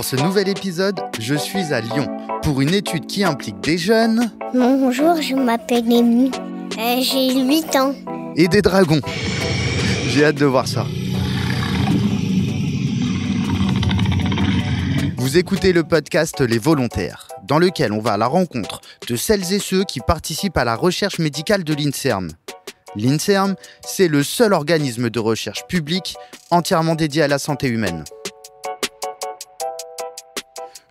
Pour ce nouvel épisode, je suis à Lyon pour une étude qui implique des jeunes... Bonjour, je m'appelle Amy. J'ai 8 ans. Et des dragons. J'ai hâte de voir ça. Vous écoutez le podcast Les Volontaires, dans lequel on va à la rencontre de celles et ceux qui participent à la recherche médicale de l'INSERM. L'INSERM, c'est le seul organisme de recherche public entièrement dédié à la santé humaine.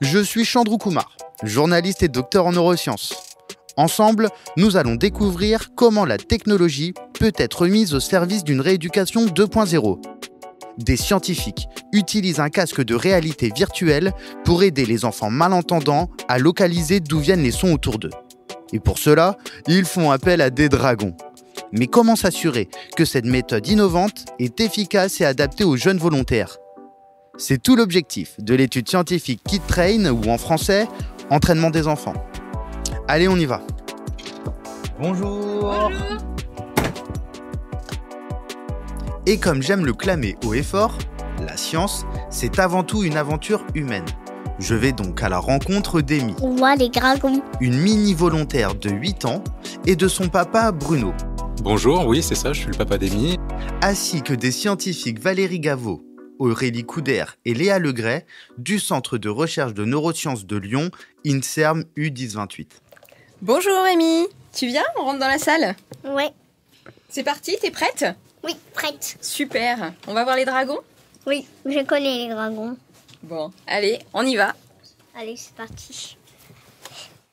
Je suis Chandru Kumar, journaliste et docteur en neurosciences. Ensemble, nous allons découvrir comment la technologie peut être mise au service d'une rééducation 2.0. Des scientifiques utilisent un casque de réalité virtuelle pour aider les enfants malentendants à localiser d'où viennent les sons autour d'eux. Et pour cela, ils font appel à des dragons. Mais comment s'assurer que cette méthode innovante est efficace et adaptée aux jeunes volontaires ? C'est tout l'objectif de l'étude scientifique KidTrain, ou en français, entraînement des enfants. Allez, on y va. Bonjour. Et comme j'aime le clamer haut et fort, la science, c'est avant tout une aventure humaine. Je vais donc à la rencontre d'Amy. On voit les dragons. Une mini-volontaire de 8 ans et de son papa Bruno. Bonjour, oui, c'est ça, je suis le papa d'Amy. Ainsi que des scientifiques Valérie Gaveau, Aurélie Couder et Léa Legret du Centre de recherche de neurosciences de Lyon, INSERM U1028. Bonjour Amy, tu viens ? On rentre dans la salle ? Ouais. C'est parti, t'es prête ? Oui, prête. Super, on va voir les dragons ? Oui, je connais les dragons. Bon, allez, on y va. Allez, c'est parti.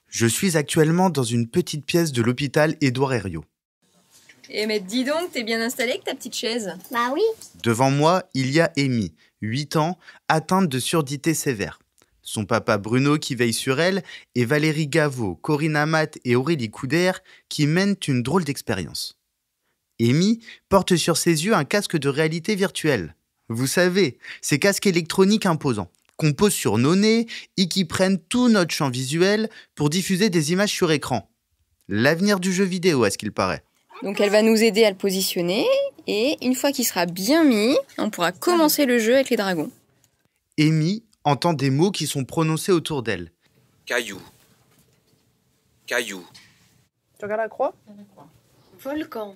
Je suis actuellement dans une petite pièce de l'hôpital Édouard Herriot. Eh mais dis donc, t'es bien installée avec ta petite chaise ? Bah oui. Devant moi, il y a Amy, 8 ans, atteinte de surdité sévère. Son papa Bruno qui veille sur elle et Valérie Gaveau, Corinne Amat et Aurélie Couder qui mènent une drôle d'expérience. Amy porte sur ses yeux un casque de réalité virtuelle. Vous savez, ces casques électroniques imposants qu'on pose sur nos nez et qui prennent tout notre champ visuel pour diffuser des images sur écran. L'avenir du jeu vidéo, à ce qu'il paraît. Donc elle va nous aider à le positionner et une fois qu'il sera bien mis, on pourra commencer le jeu avec les dragons. Amy entend des mots qui sont prononcés autour d'elle. Caillou. Caillou. Tu regardes la croix ? Volcan.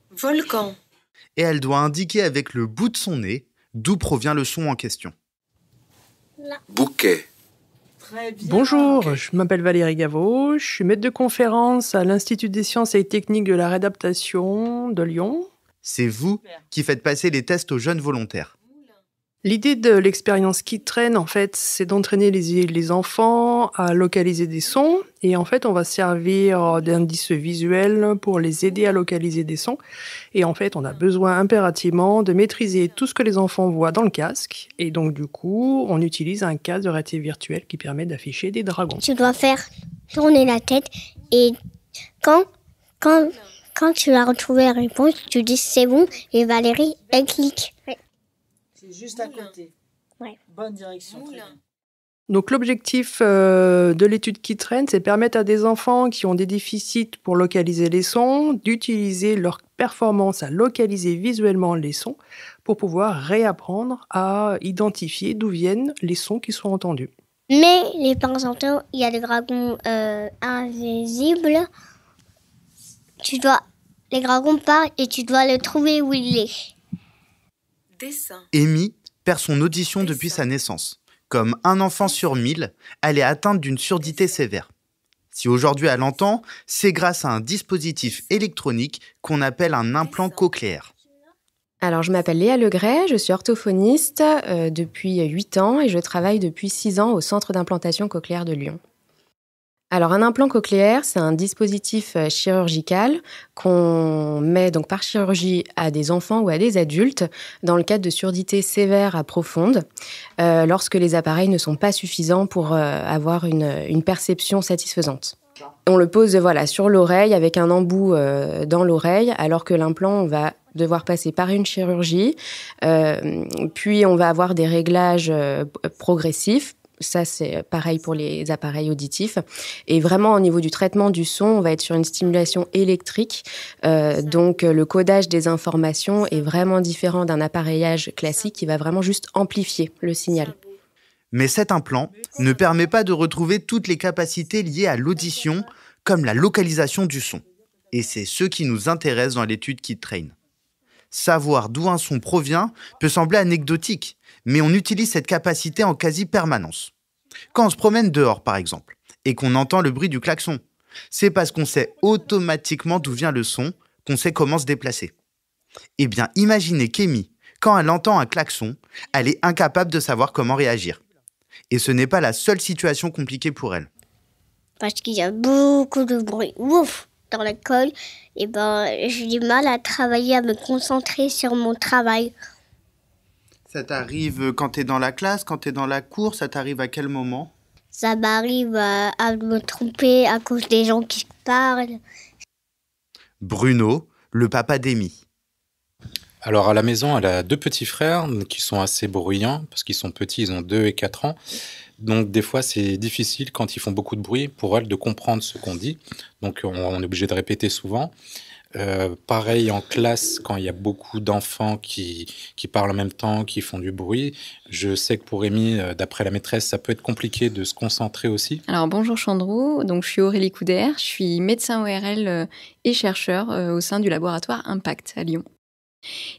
Volcan. Et elle doit indiquer avec le bout de son nez d'où provient le son en question. Bouquet. Très bien. Bonjour, je m'appelle Valérie Gaveau, je suis maître de conférence à l'Institut des sciences et techniques de la réadaptation de Lyon. C'est vous qui faites passer les tests aux jeunes volontaires. L'idée de l'expérience KidTrain, en fait, c'est d'entraîner les enfants à localiser des sons. Et en fait, on va servir d'indices visuels pour les aider à localiser des sons. Et en fait, on a besoin impérativement de maîtriser tout ce que les enfants voient dans le casque. Et donc, du coup, on utilise un casque de réalité virtuelle qui permet d'afficher des dragons. Tu dois faire tourner la tête et quand tu as retrouvé la réponse, tu dis c'est bon et Valérie, elle clique. C'est juste à côté. Ouais. Bonne direction. Très bien. Donc l'objectif de l'étude KidTrain, c'est permettre à des enfants qui ont des déficits pour localiser les sons, d'utiliser leur performance à localiser visuellement les sons pour pouvoir réapprendre à identifier d'où viennent les sons qui sont entendus. Mais les temps, il y a des dragons invisibles. Les dragons partent et tu dois le trouver où il est. Dessin. Amy perd son audition depuis sa naissance. Comme un enfant sur 1000, elle est atteinte d'une surdité sévère. Si aujourd'hui elle entend, c'est grâce à un dispositif électronique qu'on appelle un implant cochléaire. Alors, je m'appelle Léa Legret, je suis orthophoniste depuis 8 ans et je travaille depuis 6 ans au Centre d'implantation cochléaire de Lyon. Alors, un implant cochléaire, c'est un dispositif chirurgical qu'on met donc par chirurgie à des enfants ou à des adultes dans le cadre de surdité sévère à profonde, lorsque les appareils ne sont pas suffisants pour avoir une perception satisfaisante. On le pose sur l'oreille avec un embout dans l'oreille, alors que l'implant, on va devoir passer par une chirurgie, puis on va avoir des réglages progressifs. Ça, c'est pareil pour les appareils auditifs. Et vraiment, au niveau du traitement du son, on va être sur une stimulation électrique. Donc, le codage des informations est vraiment différent d'un appareillage classique qui va vraiment juste amplifier le signal. Mais cet implant ne permet pas de retrouver toutes les capacités liées à l'audition, comme la localisation du son. Et c'est ce qui nous intéresse dans l'étude KidTrain. Savoir d'où un son provient peut sembler anecdotique, mais on utilise cette capacité en quasi-permanence. Quand on se promène dehors, par exemple, et qu'on entend le bruit du klaxon, c'est parce qu'on sait automatiquement d'où vient le son, qu'on sait comment se déplacer. Eh bien, imaginez qu'Amy, quand elle entend un klaxon, elle est incapable de savoir comment réagir. Et ce n'est pas la seule situation compliquée pour elle. Parce qu'il y a beaucoup de bruit. Ouf, dans l'école, et j'ai du mal à travailler, à me concentrer sur mon travail. Ça t'arrive quand t'es dans la classe, quand t'es dans la cour, ça t'arrive à quel moment ? Ça m'arrive à me tromper à cause des gens qui parlent. Bruno, le papa d'Amy. Alors à la maison, elle a 2 petits frères qui sont assez bruyants, parce qu'ils sont petits, ils ont 2 et 4 ans. Donc des fois, c'est difficile quand ils font beaucoup de bruit pour elle de comprendre ce qu'on dit. Donc on est obligé de répéter souvent. Pareil en classe, quand il y a beaucoup d'enfants qui parlent en même temps, qui font du bruit. Je sais que pour Amy, d'après la maîtresse, ça peut être compliqué de se concentrer aussi. Alors bonjour Chandrou, donc je suis Aurélie Couder, je suis médecin ORL et chercheur au sein du laboratoire Impact à Lyon.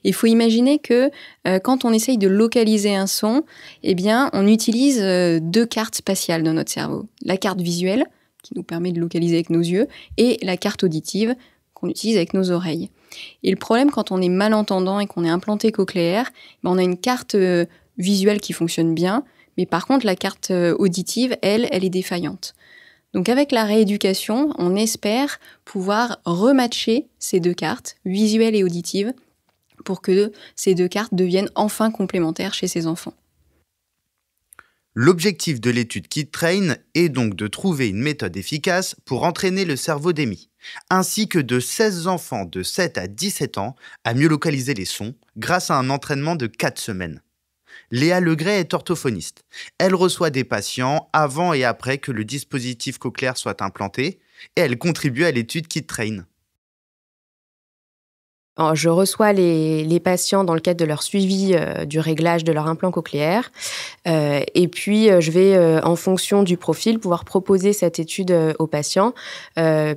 Il faut imaginer que quand on essaye de localiser un son, eh bien, on utilise 2 cartes spatiales dans notre cerveau. La carte visuelle, qui nous permet de localiser avec nos yeux, et la carte auditive, qu'on utilise avec nos oreilles. Et le problème, quand on est malentendant et qu'on est implanté cochléaire, on a une carte visuelle qui fonctionne bien, mais par contre, la carte auditive, elle est défaillante. Donc avec la rééducation, on espère pouvoir rematcher ces 2 cartes, visuelle et auditive, pour que ces 2 cartes deviennent enfin complémentaires chez ces enfants. L'objectif de l'étude KidTrain est donc de trouver une méthode efficace pour entraîner le cerveau d'Amy, ainsi que de 16 enfants de 7 à 17 ans à mieux localiser les sons grâce à un entraînement de 4 semaines. Léa Legray est orthophoniste. Elle reçoit des patients avant et après que le dispositif cochléaire soit implanté et elle contribue à l'étude KidTrain. Je reçois les patients dans le cadre de leur suivi du réglage de leur implant cochléaire. Et puis, je vais, en fonction du profil, pouvoir proposer cette étude aux patients.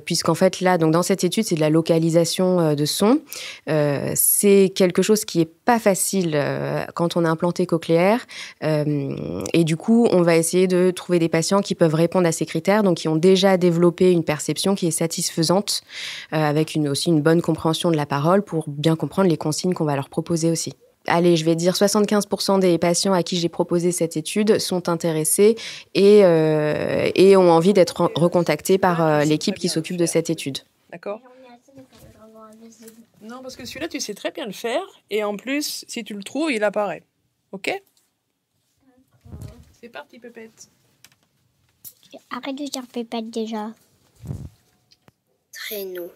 Puisqu'en fait, là, donc, dans cette étude, c'est de la localisation de son. C'est quelque chose qui n'est pas facile quand on est implanté cochléaire. Et du coup, on va essayer de trouver des patients qui peuvent répondre à ces critères, donc qui ont déjà développé une perception qui est satisfaisante, avec aussi une bonne compréhension de la parole, pour bien comprendre les consignes qu'on va leur proposer aussi. Allez, je vais dire 75% des patients à qui j'ai proposé cette étude sont intéressés et ont envie d'être recontactés par l'équipe qui s'occupe de cette étude. D'accord ? Non, parce que celui-là, tu sais très bien le faire. Et en plus, si tu le trouves, il apparaît. OK ? C'est parti, Pépette. Arrête de dire pépette déjà. Traîneau.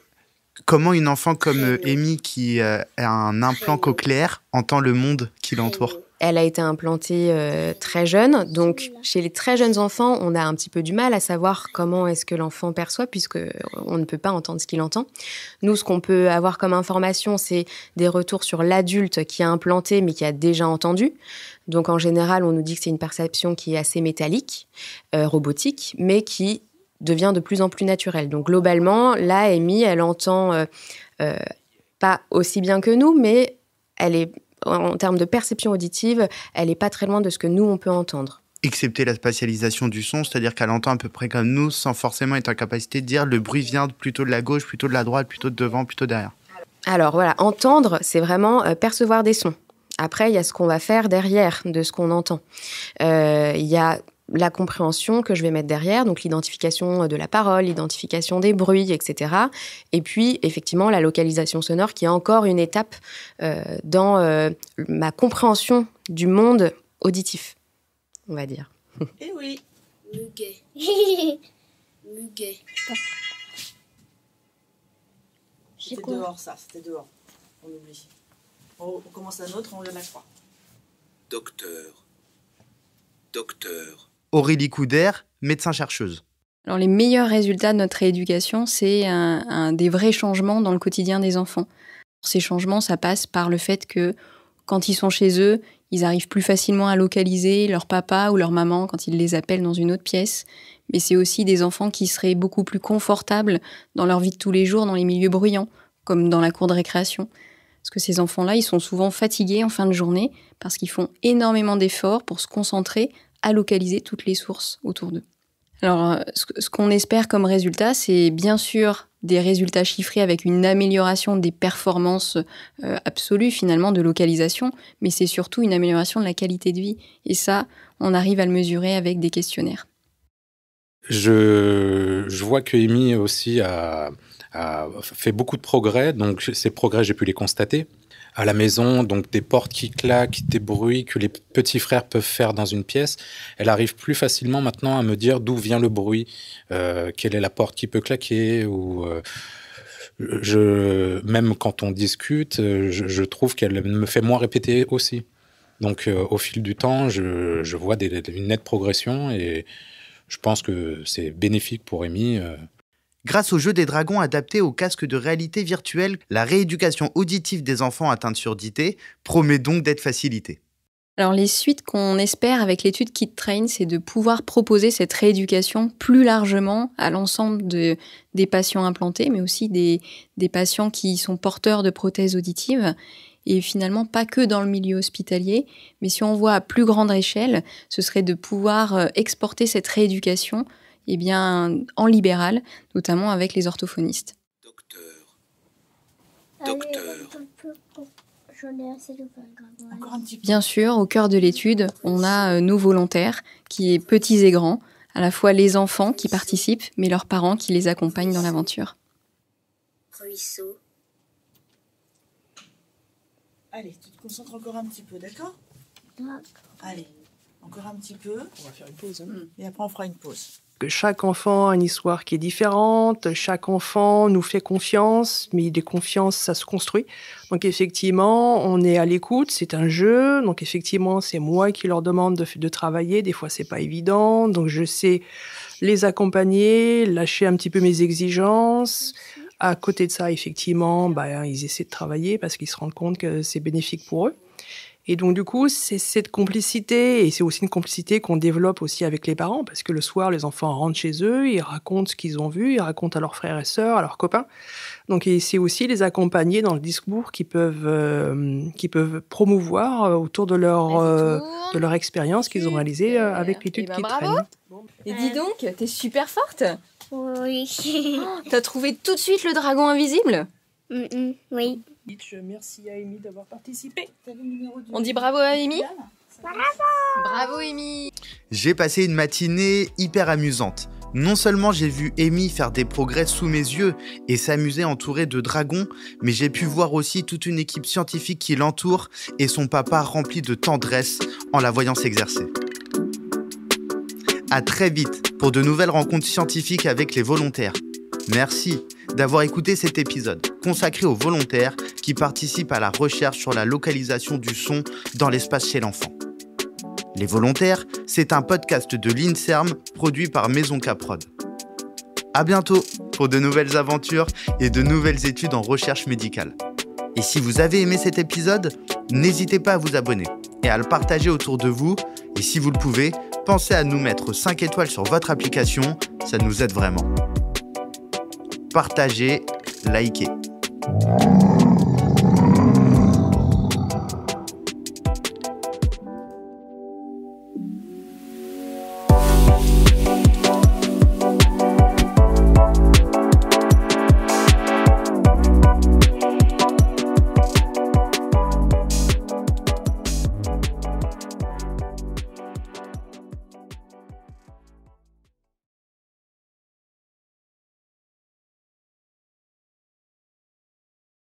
Comment une enfant comme Amy, qui a un implant cochléaire, entend le monde qui l'entoure ? Elle a été implantée très jeune, donc chez les très jeunes enfants, on a un petit peu du mal à savoir comment est-ce que l'enfant perçoit, puisqu'on ne peut pas entendre ce qu'il entend. Nous, ce qu'on peut avoir comme information, c'est des retours sur l'adulte qui a implanté, mais qui a déjà entendu. Donc en général, on nous dit que c'est une perception qui est assez métallique, robotique, mais qui devient de plus en plus naturelle. Donc globalement, là, Amy, elle entend pas aussi bien que nous, mais elle est, en termes de perception auditive, elle n'est pas très loin de ce que nous, on peut entendre. Excepté la spatialisation du son, c'est-à-dire qu'elle entend à peu près comme nous, sans forcément être en capacité de dire le bruit vient plutôt de la gauche, plutôt de la droite, plutôt de devant, plutôt derrière. Alors voilà, entendre, c'est vraiment percevoir des sons. Après, il y a ce qu'on va faire derrière de ce qu'on entend. Il y a la compréhension que je vais mettre derrière, donc l'identification de la parole, l'identification des bruits, etc. Et puis, effectivement, la localisation sonore qui est encore une étape dans ma compréhension du monde auditif, on va dire. Eh oui. Muguet. Muguet. C'était dehors, ça. C'était dehors. On oublie. On commence un autre, on le met à 3. Docteur. Docteur. Aurélie Couder, médecin-chercheuse. Alors les meilleurs résultats de notre rééducation, c'est des vrais changements dans le quotidien des enfants. Ces changements, ça passe par le fait que Quand ils sont chez eux, ils arrivent plus facilement à localiser leur papa ou leur maman quand ils les appellent dans une autre pièce. Mais c'est aussi des enfants qui seraient beaucoup plus confortables dans leur vie de tous les jours, dans les milieux bruyants, comme dans la cour de récréation. Parce que ces enfants-là, ils sont souvent fatigués en fin de journée parce qu'ils font énormément d'efforts pour se concentrer à localiser toutes les sources autour d'eux. Alors, ce qu'on espère comme résultat, c'est bien sûr des résultats chiffrés avec une amélioration des performances absolues, finalement, de localisation, mais c'est surtout une amélioration de la qualité de vie. Et ça, on arrive à le mesurer avec des questionnaires. Je vois que Amy aussi a fait beaucoup de progrès, donc ces progrès, j'ai pu les constater. À la maison, donc des portes qui claquent, des bruits que les petits frères peuvent faire dans une pièce. Elle arrive plus facilement maintenant à me dire d'où vient le bruit, quelle est la porte qui peut claquer, ou même quand on discute, je trouve qu'elle me fait moins répéter aussi. Donc au fil du temps, je vois une nette progression et je pense que c'est bénéfique pour Amy. Grâce au jeu des dragons adapté au casque de réalité virtuelle, la rééducation auditive des enfants atteints de surdité promet donc d'être facilitée. Alors les suites qu'on espère avec l'étude KidTrain, c'est de pouvoir proposer cette rééducation plus largement à l'ensemble des patients implantés, mais aussi des patients qui sont porteurs de prothèses auditives. Et finalement, pas que dans le milieu hospitalier, mais si on voit à plus grande échelle, ce serait de pouvoir exporter cette rééducation en libéral, notamment avec les orthophonistes. Docteur. Bien sûr, au cœur de l'étude, on a nos volontaires, qui est petits et grands, à la fois les enfants qui participent, mais leurs parents qui les accompagnent dans l'aventure. Ruisseau. Allez, tu te concentres encore un petit peu, d'accord ? D'accord. Allez, encore un petit peu. On va faire une pause. Et après, on fera une pause. Que chaque enfant a une histoire qui est différente, chaque enfant nous fait confiance, mais des confiances, ça se construit. Donc effectivement, on est à l'écoute, c'est un jeu, donc effectivement, c'est moi qui leur demande de travailler, des fois c'est pas évident, donc je sais les accompagner, lâcher un petit peu mes exigences. À côté de ça, effectivement, ils essaient de travailler parce qu'ils se rendent compte que c'est bénéfique pour eux. Et donc, du coup, c'est cette complicité, et c'est aussi une complicité qu'on développe aussi avec les parents, parce que le soir, les enfants rentrent chez eux, ils racontent ce qu'ils ont vu, ils racontent à leurs frères et sœurs, à leurs copains. Donc, et c'est aussi les accompagner dans le discours qui peuvent promouvoir autour de leur expérience qu'ils ont réalisée avec l'étude KidTrain. Et dis donc, t'es super forte. Oui. T'as trouvé tout de suite le dragon invisible ? Oui. Merci à Amy d'avoir participé. On dit bravo à Amy ? Bravo Amy. J'ai passé une matinée hyper amusante. Non seulement j'ai vu Amy faire des progrès sous mes yeux et s'amuser entourée de dragons, mais j'ai pu voir aussi toute une équipe scientifique qui l'entoure et son papa rempli de tendresse en la voyant s'exercer. À très vite pour de nouvelles rencontres scientifiques avec les volontaires. Merci d'avoir écouté cet épisode consacré aux volontaires qui participent à la recherche sur la localisation du son dans l'espace chez l'enfant. Les volontaires, c'est un podcast de l'INSERM produit par Maison K-Prod. À bientôt pour de nouvelles aventures et de nouvelles études en recherche médicale. Et si vous avez aimé cet épisode, n'hésitez pas à vous abonner et à le partager autour de vous. Et si vous le pouvez, pensez à nous mettre 5 étoiles sur votre application, ça nous aide vraiment. Partagez, likez.